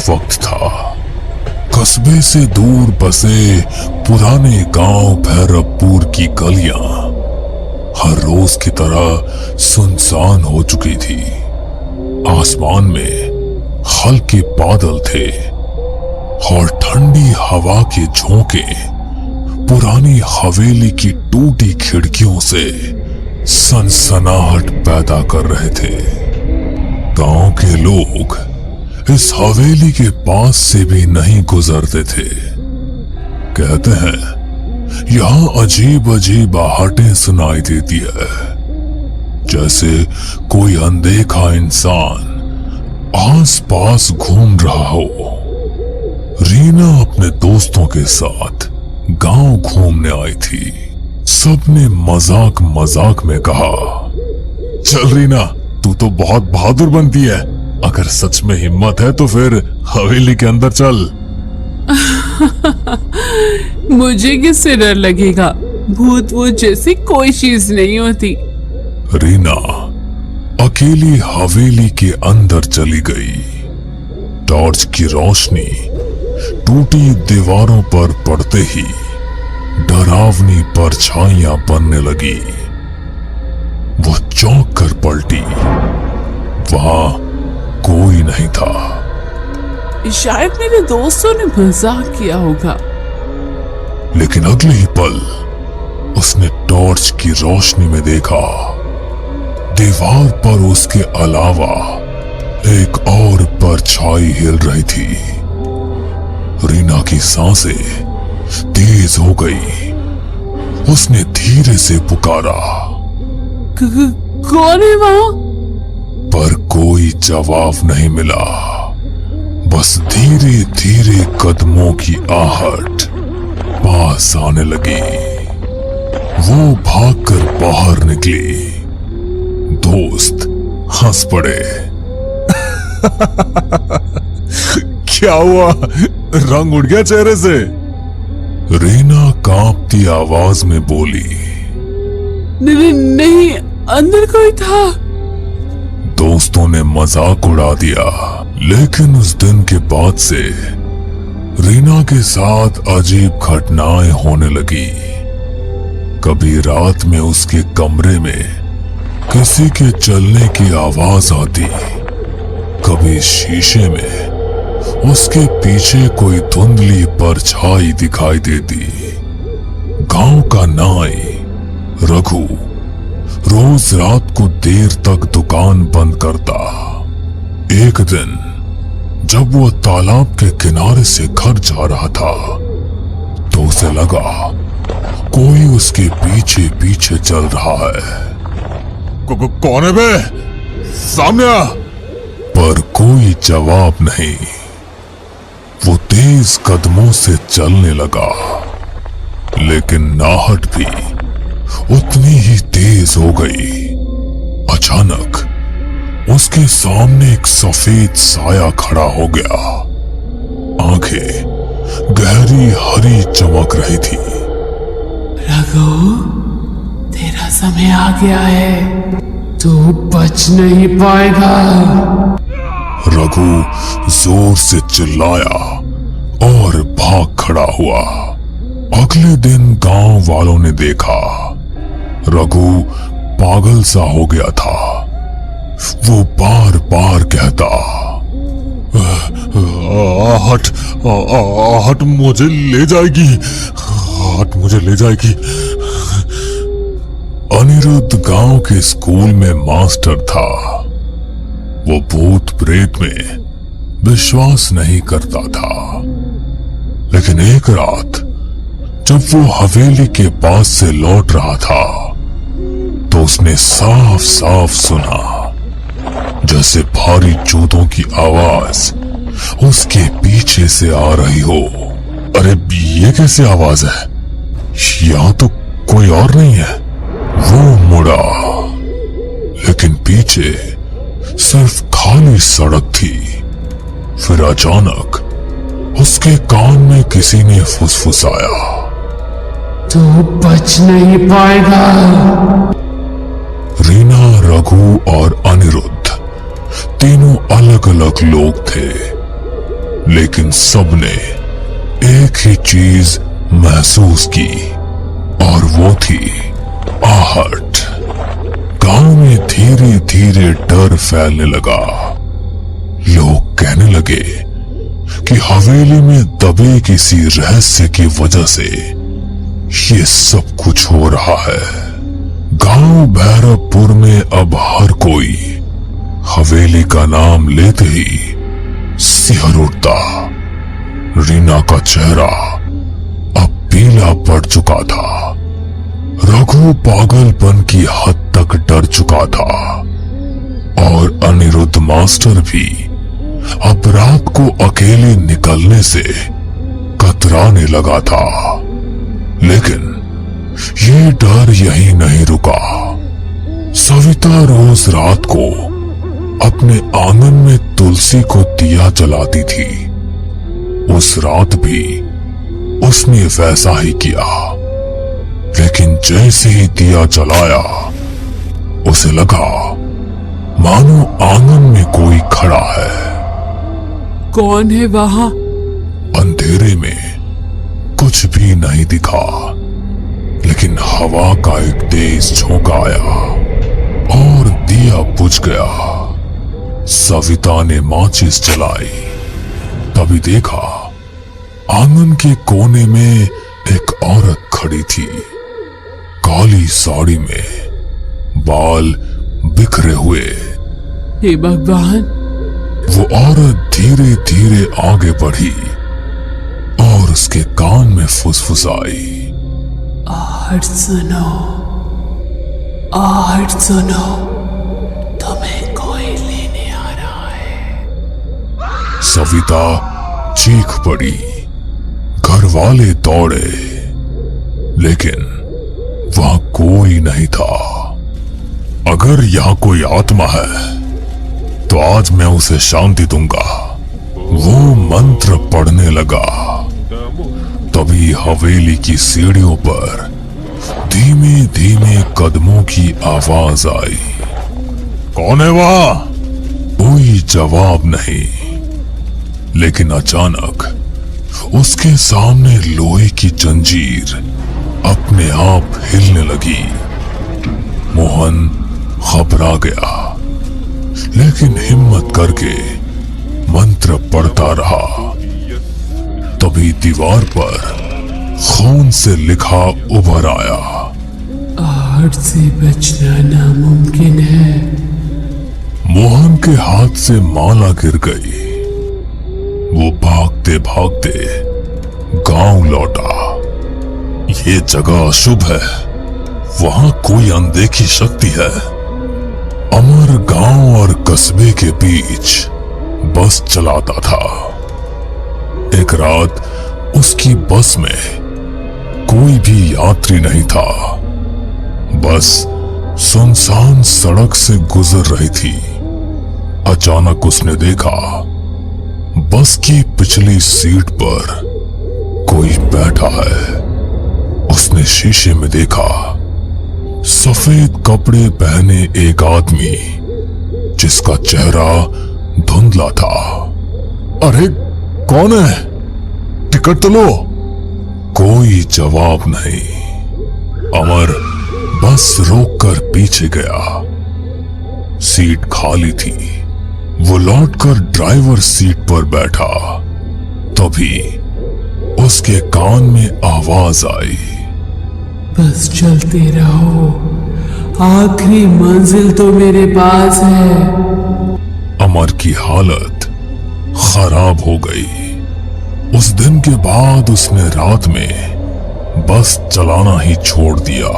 वक्त था। कस्बे से दूर बसे पुराने गांव भैरवपुर की गलियां हर रोज की तरह सुनसान हो चुकी थी। आसमान में हल्के बादल थे और ठंडी हवा के झोंके पुरानी हवेली की टूटी खिड़कियों से सनसनाहट पैदा कर रहे थे। गांव के लोग इस हवेली के पास से भी नहीं गुजरते थे। कहते हैं यहां अजीब अजीब आहटें सुनाई देती है, जैसे कोई अनदेखा इंसान आस पास घूम रहा हो। रीना अपने दोस्तों के साथ गांव घूमने आई थी। सबने मजाक मजाक में कहा, चल रीना, तू तो बहुत बहादुर बनती है। अगर सच में हिम्मत है तो फिर हवेली के अंदर चल। मुझे किससे डर लगेगा? भूत वूत जैसी कोई चीज नहीं होती। रीना अकेली हवेली के अंदर चली गई। टॉर्च की रोशनी टूटी दीवारों पर पड़ते ही डरावनी परछाइयां बनने लगी। वो चौंक कर पलटी। वहां कोई नहीं था। शायद मेरे दोस्तों ने मजाक किया होगा। लेकिन अगले ही पल उसने टॉर्च की रोशनी में देखा, दीवार पर उसके अलावा एक और परछाई हिल रही थी। रीना की सांसें तेज हो गई। उसने धीरे से पुकारा, कौन है वहां? पर कोई जवाब नहीं मिला। बस धीरे धीरे कदमों की आहट पास आने लगी। वो भागकर बाहर निकली। दोस्त हंस पड़े। क्या हुआ? रंग उड़ गया चेहरे से? रीना कांपती आवाज में बोली, नहीं, अंदर कोई था। दोस्तों ने मजाक उड़ा दिया। लेकिन उस दिन के बाद से रीना के साथ अजीब घटनाएं होने लगी। कभी रात में उसके कमरे में किसी के चलने की आवाज आती, कभी शीशे में उसके पीछे कोई धुंधली परछाई दिखाई देती। गांव का नाई रघु रोज रात को देर तक दुकान बंद करता। एक दिन जब वो तालाब के किनारे से घर जा रहा था तो उसे लगा कोई उसके पीछे पीछे चल रहा है। कौन है बे? सामने आ। पर कोई जवाब नहीं। वो तेज कदमों से चलने लगा, लेकिन नाहट भी उतनी ही तेज हो गई। अचानक उसके सामने एक सफेद साया खड़ा हो गया। आंखें गहरी हरी चमक रही थी। रघु, तेरा समय आ गया है, तू बच नहीं पाएगा। रघु जोर से चिल्लाया और भाग खड़ा हुआ। अगले दिन गांव वालों ने देखा रघु पागल सा हो गया था। वो बार बार कहता, आहट मुझे ले जाएगी, आहट मुझे ले जाएगी। अनिरुद्ध गांव के स्कूल में मास्टर था। वो भूत प्रेत में विश्वास नहीं करता था। लेकिन एक रात जब वो हवेली के पास से लौट रहा था तो उसने साफ साफ सुना जैसे भारी जूतों की आवाज उसके पीछे से आ रही हो। अरे ये कैसी आवाज है? यहां तो कोई और नहीं है। वो मुड़ा, लेकिन पीछे सिर्फ खाली सड़क थी। फिर अचानक उसके कान में किसी ने फुसफुसाया, तू बच नहीं पाएगा। रीना, रघु और अनिरुद्ध तीनों अलग अलग लोग थे। लेकिन सबने एक ही चीज महसूस की और वो थी आहट। गांव में धीरे धीरे डर फैलने लगा। लोग कहने लगे कि हवेली में दबे किसी रहस्य की वजह से ये सब कुछ हो रहा है। गांव भैरवपुर में अब हर कोई हवेली का नाम लेते ही सिहर उठता। रीना का चेहरा अब पीला पड़ चुका था। रघु पागलपन की हद तक डर चुका था और अनिरुद्ध मास्टर भी अब रात को अकेले निकलने से कतराने लगा था। लेकिन ये डर यहीं नहीं रुका। सविता रोज रात को अपने आंगन में तुलसी को दिया जलाती थी। उस रात भी उसने वैसा ही किया, लेकिन जैसे ही दिया जलाया उसे लगा मानो आंगन में कोई खड़ा है। कौन है वहां? अंधेरे में कुछ भी नहीं दिखा, लेकिन हवा का एक तेज झोंका आया और दिया बुझ गया। सविता ने माचिस जलाई, तभी देखा आंगन के कोने में एक औरत खड़ी थी। काली साड़ी में, बाल बिखरे हुए। हे भगवान! वो औरत धीरे धीरे आगे बढ़ी और उसके कान में फुसफुसाई, आहट सुनो, आहट सुनो, तुम्हें कोई लेने आ रहा है। सविता चीख पड़ी। घर वाले दौड़े, लेकिन वहां कोई नहीं था। अगर यहां कोई आत्मा है तो आज मैं उसे शांति दूंगा। वो मंत्र पढ़ने लगा। तभी हवेली की सीढ़ियों पर धीमे धीमे कदमों की आवाज आई। कौन है वहां? कोई जवाब नहीं, लेकिन अचानक उसके सामने लोहे की जंजीर अपने आप हिलने लगी। मोहन घबरा गया, लेकिन हिम्मत करके मंत्र पढ़ता रहा। तभी दीवार पर खून से लिखा उभर आया, आहट से बचना नामुमकिन है। मोहन के हाथ से माला गिर गई। वो भागते भागते गांव लौटा। ये जगह अशुभ है, वहां कोई अनदेखी शक्ति है। अमर गांव और कस्बे के बीच बस चलाता था। एक रात उसकी बस में कोई भी यात्री नहीं था। बस सुनसान सड़क से गुजर रही थी। अचानक उसने देखा बस की पिछली सीट पर कोई बैठा है। उसने शीशे में देखा सफेद कपड़े पहने एक आदमी, जिसका चेहरा धुंधला था। अरे कौन है? टिकट तो लो। कोई जवाब नहीं। अमर बस रोककर पीछे गया। सीट खाली थी। वो लौटकर ड्राइवर सीट पर बैठा। तभी उसके कान में आवाज आई, बस चलते रहो, आखिरी मंजिल तो मेरे पास है। अमर की हालत खराब हो गई। उस दिन के बाद उसने रात में बस चलाना ही छोड़ दिया।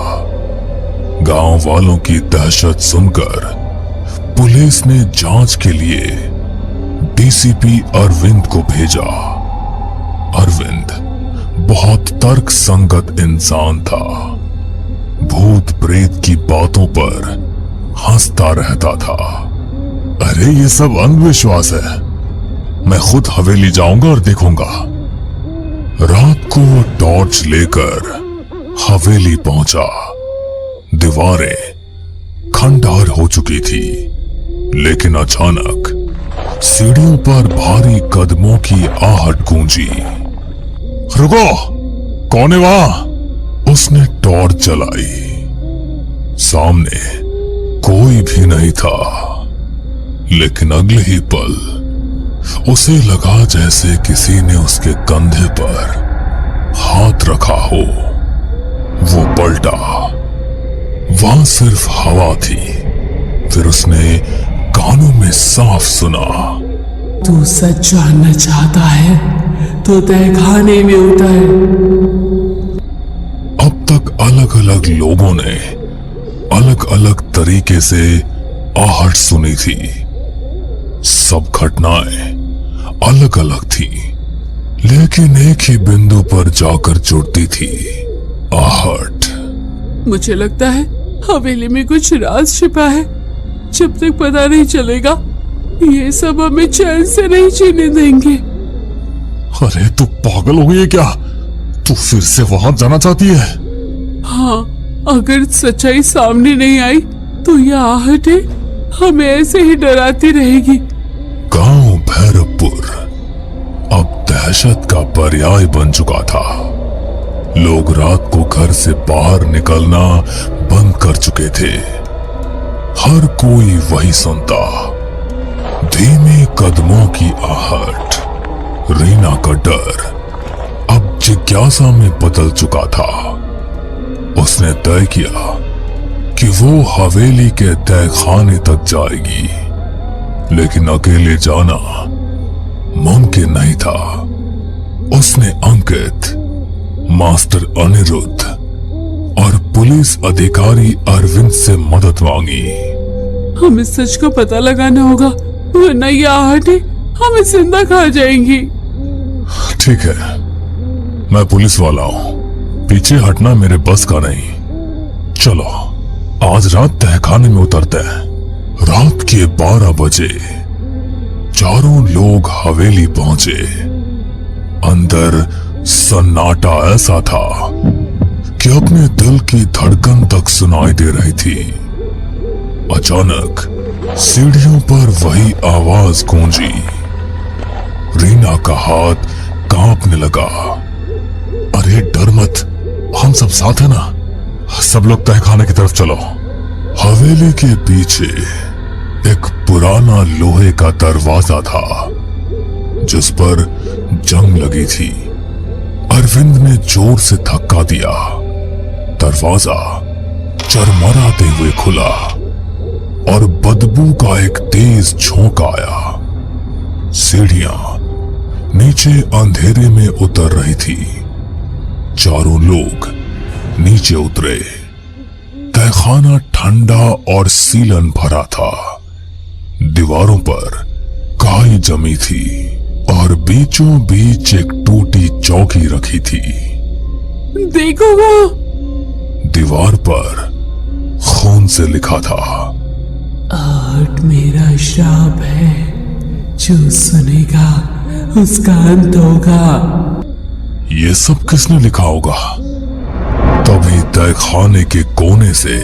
गांव वालों की दहशत सुनकर पुलिस ने जांच के लिए डीसीपी अरविंद को भेजा। अरविंद बहुत तर्क संगत इंसान था। भूत प्रेत की बातों पर हंसता रहता था। अरे ये सब अंधविश्वास है, मैं खुद हवेली जाऊंगा और देखूंगा। रात को वो टॉर्च लेकर हवेली पहुंचा। दीवारें खंडहर हो चुकी थी, लेकिन अचानक सीढ़ियों पर भारी कदमों की आहट गूंजी। रुको, कौन है वहां? उसने टॉर्च जलाई। सामने कोई भी नहीं था, लेकिन अगले ही पल उसे लगा जैसे किसी ने उसके कंधे पर हाथ रखा हो। वो पलटा, वहां सिर्फ हवा थी। फिर उसने कानों में साफ सुना, तू सच जानना चाहता है तो तहखाने में उतर। अब तक अलग अलग लोगों ने अलग अलग तरीके से आहट सुनी थी। सब घटनाएं अलग अलग थी, लेकिन एक ही बिंदु पर जाकर जुड़ती थी, आहट। मुझे लगता है हवेली में कुछ राज छिपा है। जब तक पता नहीं चलेगा, ये सब हमें चैन से नहीं जीने देंगे। अरे तू पागल हो गई है क्या? तू फिर से वहां जाना चाहती है? हाँ, अगर सच्चाई सामने नहीं आई तो यह आहटें हमें ऐसे ही डराती रहेगी। गांव भैरवपुर अब दहशत का पर्याय बन चुका था। लोग रात को घर से बाहर निकलना बंद कर चुके थे। हर कोई वही सुनता, धीमे कदमों की आहट। रीना का डर अब जिज्ञासा में बदल चुका था। उसने तय किया कि वो हवेली के तहखाने तक जाएगी, लेकिन अकेले जाना मुमकिन नहीं था। उसने अंकित, मास्टर अनिरुद्ध और पुलिस अधिकारी अरविंद से मदद मांगी। हमें सच का पता लगाना होगा, वरना ये आहटें हमें जिंदा खा जाएंगी। ठीक है, मैं पुलिस वाला हूं, पीछे हटना मेरे बस का नहीं। चलो आज रात तहखाने में उतरते हैं। रात के 12 बजे चारों लोग हवेली पहुंचे। अंदर सन्नाटा ऐसा था कि अपने दिल की धड़कन तक सुनाई दे रही थी। अचानक सीढ़ियों पर वही आवाज गूंजी। रीना का हाथ कांपने लगा। अरे डर मत, हम सब साथ हैं ना। सब लोग तहखाने की तरफ चलो। हवेली के पीछे एक पुराना लोहे का दरवाजा था, जिस पर जंग लगी थी। अरविंद ने जोर से धक्का दिया। दरवाजा चरमराते हुए खुला और बदबू का एक तेज झोंका आया। सीढ़ियां नीचे अंधेरे में उतर रही थी। चारों लोग नीचे उतरे। तहखाना ठंडा और सीलन भरा था। दीवारों पर काई जमी थी और बीचों बीच एक टूटी चौकी रखी थी। देखो वो, दीवार पर खून से लिखा था, आहट मेरा श्राप है, जो सुनेगा उसका अंत होगा। ये सब किसने लिखा होगा? तभी तहखाने के कोने से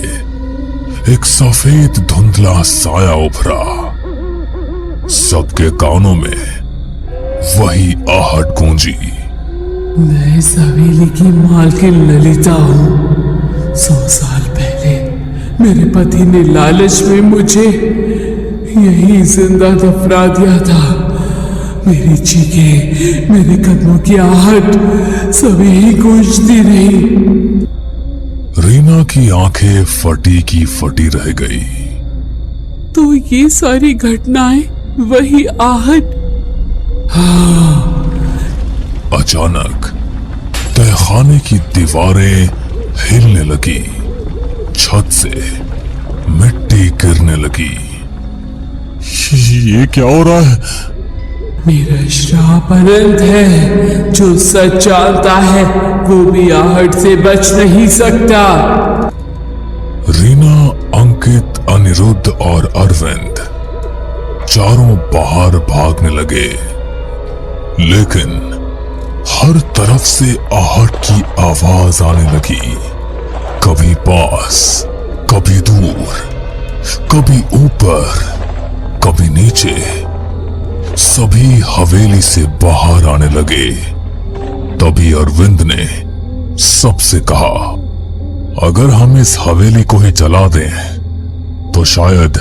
एक सफेद धुंधला साया उभरा। सबके कानों में वही आहट गूंजी। मैं इस हवेली की मालकिन ललिता हूँ। 100 साल पहले मेरे पति ने लालच में मुझे यही जिंदा दफना दिया था। मेरी चीखें, मेरे कदमों की आहट सब यही गूंजती रही। रीना की आंखें फटी की फटी रह गई। तो ये सारी घटनाएं वही आहट? हाँ। अचानक तहखाने की दीवारें हिलने लगी। छत से मिट्टी गिरने लगी। ये क्या हो रहा है? मेरा श्राप अनंत है। जो सच जानता है वो भी आहट से बच नहीं सकता। रीना, अंकित, अनिरुद्ध और अरविंद चारों बाहर भागने लगे, लेकिन हर तरफ से आहट की आवाज आने लगी। कभी पास, कभी दूर, कभी ऊपर, कभी नीचे। सभी हवेली से बाहर आने लगे। तभी अरविंद ने सबसे कहा, अगर हम इस हवेली को ही जला दें तो शायद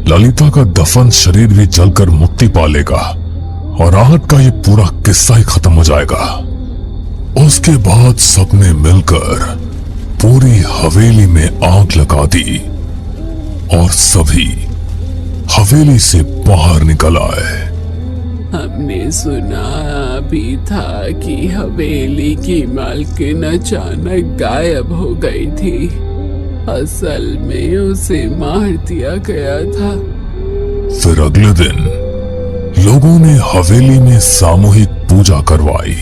ललिता का दफन शरीर भी जलकर मुक्ति पा लेगा और आहट का ये पूरा किस्सा ही खत्म हो जाएगा। उसके बाद सबने मिलकर पूरी हवेली में आग लगा दी और सभी हवेली से बाहर निकल आए। हमने सुना भी था कि हवेली की मालकिन अचानक गायब हो गई थी। असल में उसे मार दिया गया था। फिर अगले दिन लोगों ने हवेली में सामूहिक पूजा करवाई।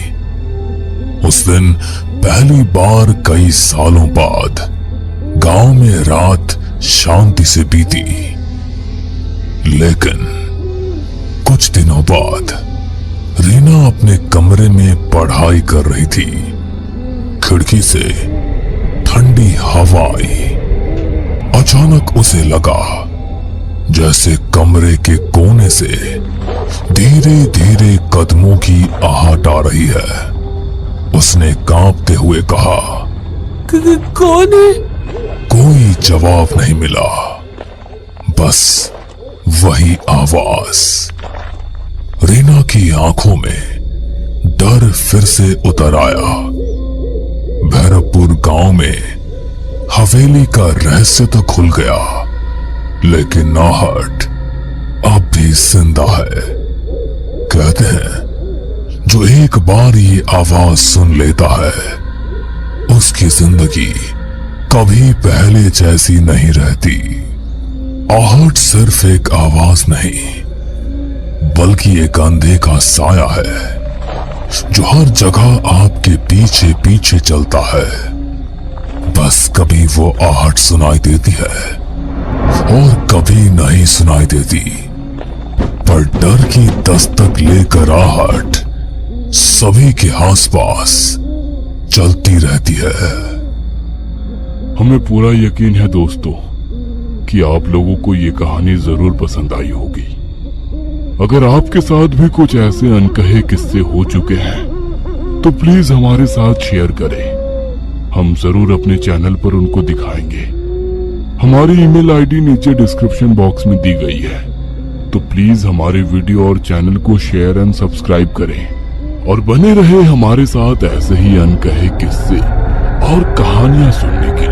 उस दिन पहली बार कई सालों बाद गांव में रात शांति से बीती। लेकिन कुछ दिनों बाद रीना अपने कमरे में पढ़ाई कर रही थी। खिड़की से ठंडी हवा आई। अचानक उसे लगा जैसे कमरे के कोने से धीरे धीरे कदमों की आहट आ रही है। उसने कांपते हुए कहा, कौन है? कोई जवाब नहीं मिला, बस वही आवाज। रीना की आंखों में डर फिर से उतर आया। भैरवपुर गांव में हवेली का रहस्य तो खुल गया, लेकिन आहट अब भी जिंदा है। कहते हैं जो एक बार ये आवाज सुन लेता है उसकी जिंदगी कभी पहले जैसी नहीं रहती। आहट सिर्फ एक आवाज नहीं, बल्कि एक अंधे का साया है जो हर जगह आपके पीछे पीछे चलता है। बस कभी वो आहट सुनाई देती है और कभी नहीं सुनाई देती, पर डर की दस्तक लेकर आहट सभी के आसपास चलती रहती है। हमें पूरा यकीन है दोस्तों कि आप लोगों को ये कहानी जरूर पसंद आई होगी। अगर आपके साथ भी कुछ ऐसे अनकहे किस्से हो चुके हैं तो प्लीज हमारे साथ शेयर करें। हम जरूर अपने चैनल पर उनको दिखाएंगे। हमारी ईमेल आईडी नीचे डिस्क्रिप्शन बॉक्स में दी गई है, तो प्लीज हमारे वीडियो और चैनल को शेयर एंड सब्सक्राइब करें और बने रहे हमारे साथ ऐसे ही अनकहे किस्से और कहानियां सुनने के लिए।